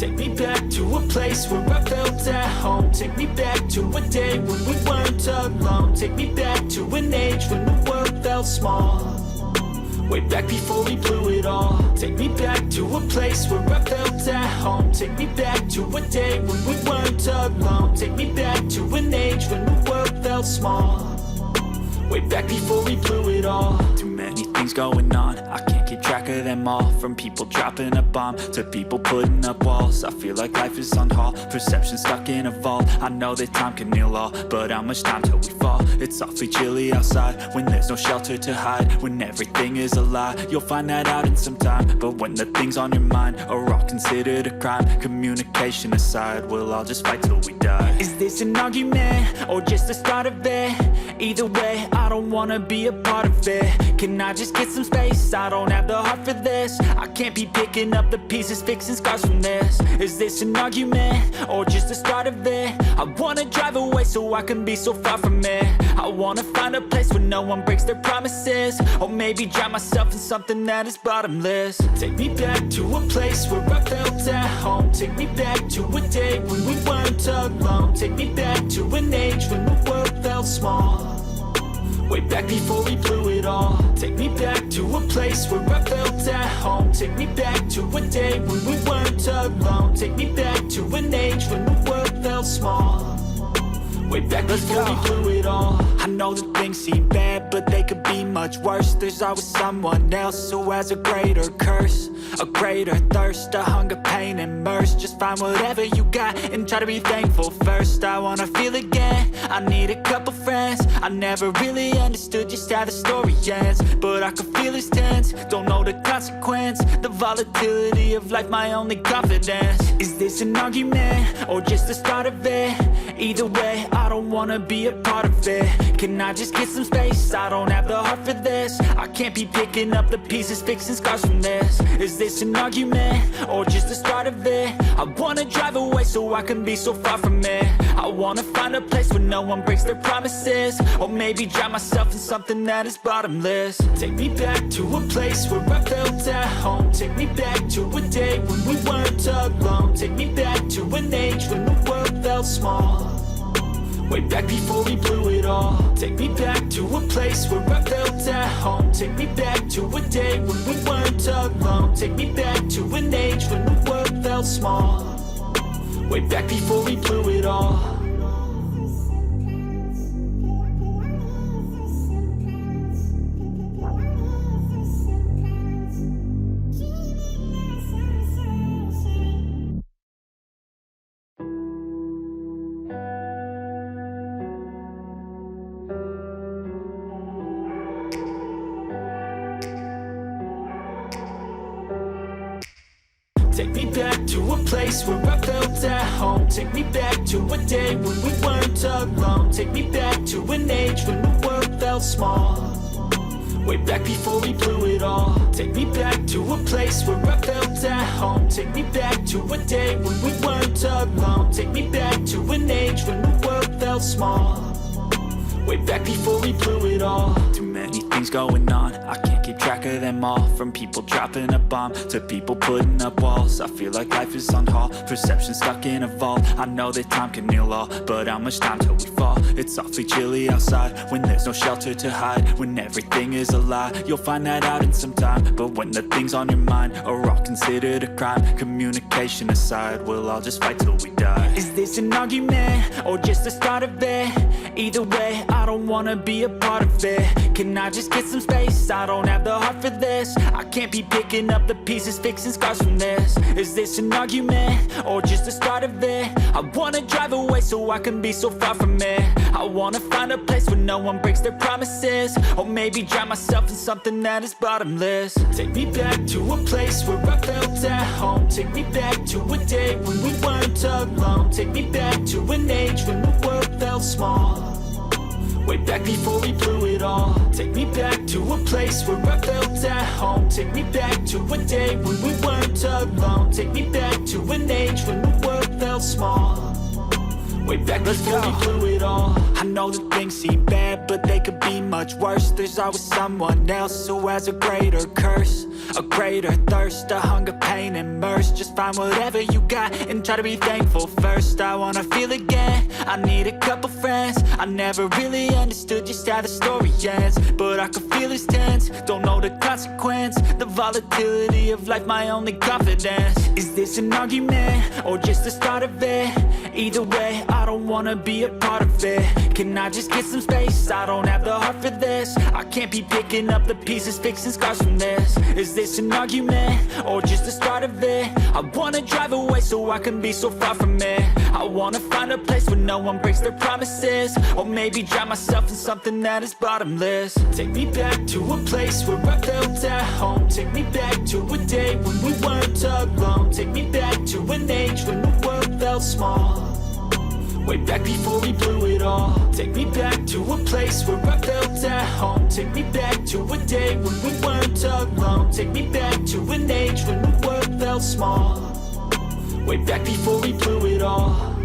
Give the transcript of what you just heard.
Take me back to a place where I felt at home. Take me back to a day when we weren't alone. Take me back to an age when the world felt small. Way back before we blew it all. Take me back to a place where I felt at home. Take me back to a day when we weren't alone. Take me back to an age when the world felt small. Way back before we blew it all. Too many things going on, I can't keep track of them all. From people dropping a bomb to people putting up walls. I feel like life is on hold, perception stuck in a vault. I know that time can heal all, but how much time till we fall? It's awfully chilly outside when there's no shelter to hide. When everything is a lie, you'll find that out in some time. But when the things on your mind are all considered a crime, communication aside, we'll all just fight till we die. Is this an argument or just the start of it? Either way, I don't wanna be a part of it. Can I just get some space? I don't have the heart for this. I can't be picking up the pieces, fixing scars from this. Is this an argument or just the start of it? I wanna drive away so I can be so far from it. I wanna find a place where no one breaks their promises. Or maybe drown myself in something that is bottomless. Take me back to a place where I felt at home. Take me back to a day when we weren't alone. Take me back to an age when the world felt small. Way back before we blew it all. Take me back to a place where I felt at home. Take me back to a day when we weren't alone. Take me back to an age when the world felt small. Way back before we blew it all. I know that things seem bad, but they could be much worse. There's always someone else who has a greater curse, a greater thirst, a hunger, pain, and mercy. Just find whatever you got and try to be thankful first. I wanna feel again, I need a couple friends. I never really understood just how the story ends, but I can feel it's tense, don't know the consequence. The volatility of life, my only confidence. Is this an argument or just the start of it? Either way, I don't wanna be a part of it. Can I just get some space? I don't have the heart for this. I can't be picking up the pieces, fixing scars from this. Is this an argument or just the start of it? I wanna drive away so I can be so far from it. I wanna find a place where no one breaks their promises. Or maybe drown myself in something that is bottomless. Take me back to a place where I felt at home. Take me back to a day when we weren't alone. Take me back to an age when the world felt small. Way back before we blew it all. Take me back to a place where I felt at home. Take me back to a day when we weren't alone. Take me back to an age when the world felt small. Way back before we blew it all. Take me back to a place where I felt at home. Take me back to a day when we weren't alone. Take me back to an age when the world felt small. Way back before we blew it all. Take me back to a place where I felt at home. Take me back to a day when we weren't alone. Take me back to an age when the world felt small. Way back before we blew it all. Too many things going on, I can't keep track of them all. From people dropping a bomb to people putting up walls. I feel like life is on hold, perception stuck in a vault. I know that time can heal all, but how much time till we fall? It's awfully chilly outside when there's no shelter to hide. When everything is a lie, you'll find that out in some time. But when the things on your mind are all considered a crime, communication aside, we'll all just fight till we die. Is this an argument or just the start of it? Either way, I don't wanna be a part of it. Can I just get some space? I don't have the heart for this. I can't be picking up the pieces, fixing scars from this. Is this an argument or just the start of it? I wanna drive away so I can be so far from it. I wanna find a place where no one breaks their promises. Or maybe drown myself in something that is bottomless. Take me back to a place where I felt at home. Take me back to a day when we weren't alone. Take me back to an age when the world felt small. Way back before we blew it all. Take me back to a place where I felt at home. Take me back to a day when we weren't alone. Take me back to an age when the world felt small. Way back before we blew it all. I know that things seem bad, but they could be much worse. There's always someone else who has a greater curse, a greater thirst, a hunger, pain immersed. Just find whatever you got and try to be thankful first. I wanna feel again, I need a couple friends. I never really understood just how the story ends, but I can feel it's tense, don't know the consequence. The volatility of life, my only confidence. Is this an argument, or just the start of it? Either way, I don't wanna be a part of it. Can I just get some space? I don't have the heart for this. I can't be picking up the pieces, fixing scars from this. Is this an argument, or just the start of it? I wanna drive away so I can be so far from it. I wanna find a place where no one breaks their promises, or maybe drown myself in something that is bottomless. Take me back to a place where I felt at home. Take me back to a day when we weren't alone. Take me back to an age when the world felt small, way back before we blew it all. Take me back to a place where I felt at home. Take me back to a day when we weren't alone. Take me back to an age when the world felt small, way back before we blew it all.